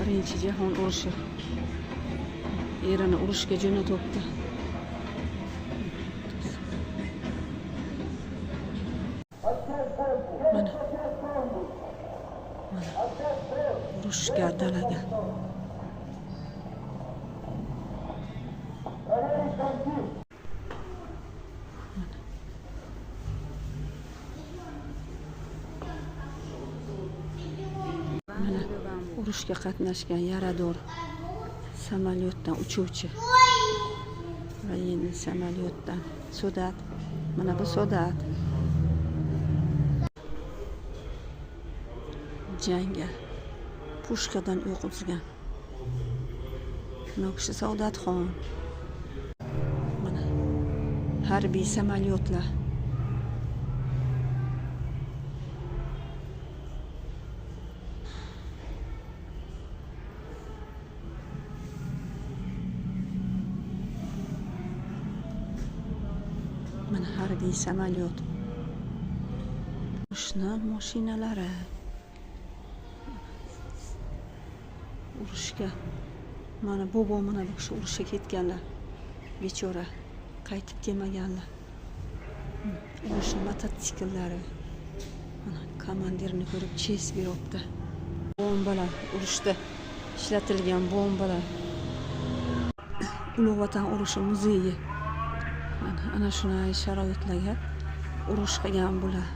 Birinchi jahon urushi. Erini urushga jo'natibdi. Mana urushga dalaga. Mana urushga qatnashgan yarador samolyotdan uchuvchi. Военный samolyotdan soldat. Mana bu soldat. Jangga pushkadan o'q uzgan. Bu kishi Saodatxon. Mana harbiy samolyotlar. Mana harbiy samolyot. Urushni mashinalari. Urushga mana bobom mana bu kishi urushga ketganlar. Bechora qaytib kelmaganlar. Urushni mototsikllari. Mana komandirni ko'rib ches beribdi. Bombalar, urushda ishlatilgan bombalar. Ulug' Vatan urushi muzeyi. Ana shunday sharoitlarga urush qilgan bular.